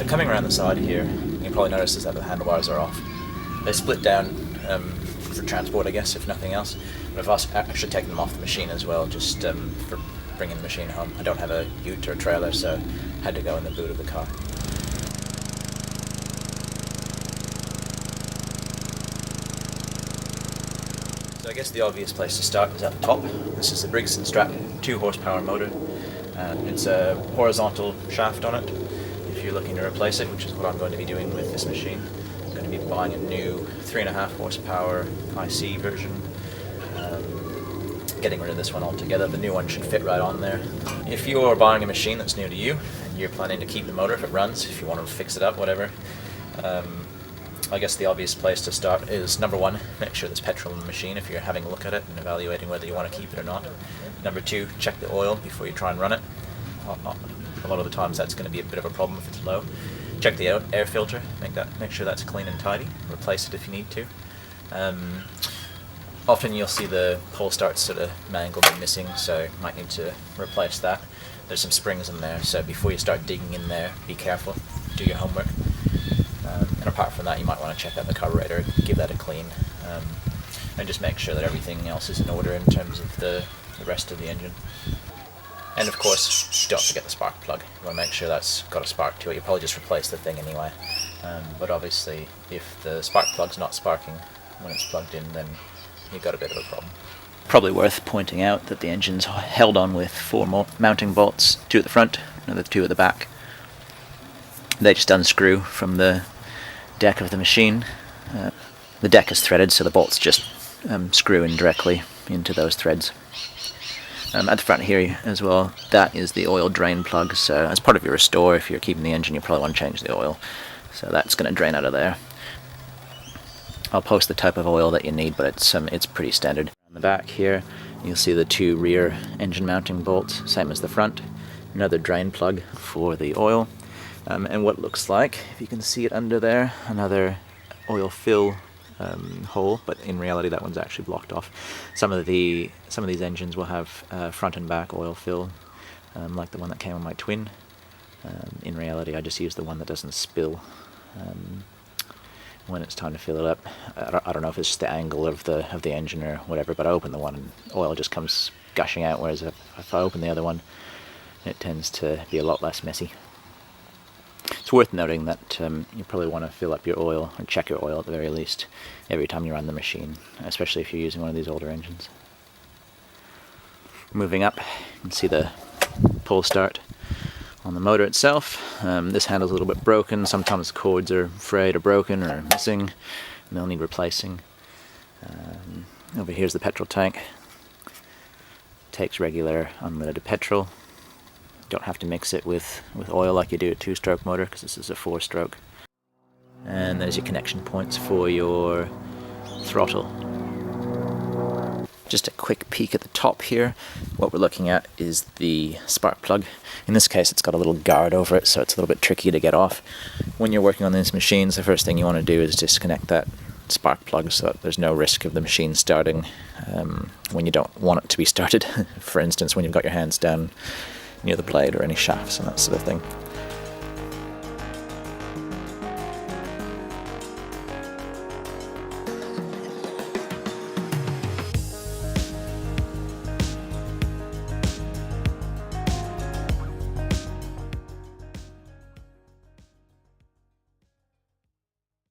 So coming around the side here, you can probably notice that the handlebars are off. They split down for transport, I guess, if nothing else. But I've also actually taken them off the machine as well, just for bringing the machine home. I don't have a ute or trailer, so I had to go in the boot of the car. So I guess the obvious place to start is at the top. This is the Briggs Stratton 2 horsepower motor. It's a horizontal shaft on it. If you're looking to replace it, which is what I'm going to be doing with this machine, I'm going to be buying a new 3.5 horsepower IC version. Getting rid of this one altogether. The new one should fit right on there. If you're buying a machine that's new to you and you're planning to keep the motor if it runs, if you want to fix it up, whatever, I guess the obvious place to start is, number one, make sure there's petrol in the machine if you're having a look at it and evaluating whether you want to keep it or not. Number two, check the oil before you try and run it. A lot of the times that's going to be a bit of a problem if it's low. Check the air filter, make sure that's clean and tidy. Replace it if you need to. Often you'll see the pull start sort of mangled and missing, so you might need to replace that. There's some springs in there, so before you start digging in there, be careful, do your homework. And apart from that, you might want to check out the carburetor, give that a clean, and just make sure that everything else is in order in terms of the rest of the engine. And of course, don't forget the spark plug. You want to make sure that's got a spark to it. You'll probably just replace the thing anyway. But obviously, if the spark plug's not sparking when it's plugged in, then you've got a bit of a problem. Probably worth pointing out that the engine's held on with 4 mounting bolts, 2 at the front, another 2 at the back. They just unscrew from the deck of the machine. The deck is threaded, so the bolts just screw in directly into those threads. At the front here as well, that is the oil drain plug, so as part of your restore, if you're keeping the engine, you probably want to change the oil. So that's going to drain out of there. I'll post the type of oil that you need, but it's pretty standard. On the back here, you'll see the 2 rear engine mounting bolts, same as the front. Another drain plug for the oil. And what looks like, if you can see it under there, another oil fill hole, but in reality that one's actually blocked off. Some of these engines will have front and back oil fill, like the one that came on my twin. In reality, I just use the one that doesn't spill when it's time to fill it up. I don't know if it's just the angle of the engine or whatever, but I open the one and oil just comes gushing out, whereas if I open the other one, it tends to be a lot less messy. It's worth noting that you probably want to fill up your oil, or check your oil at the very least, every time you run the machine, especially if you're using one of these older engines. Moving up, you can see the pull start on the motor itself. This handle's a little bit broken. Sometimes cords are frayed or broken or missing, and they'll need replacing. Over here's the petrol tank. Takes regular unleaded petrol. Don't have to mix it with oil like you do a 2-stroke motor, because this is a 4-stroke. And there's your connection points for your throttle. Just a quick peek at the top here. What we're looking at is the spark plug. In this case, it's got a little guard over it, so it's a little bit tricky to get off. When you're working on these machines, the first thing you want to do is disconnect that spark plug so that there's no risk of the machine starting when you don't want it to be started. For instance, when you've got your hands down near the blade or any shafts and that sort of thing.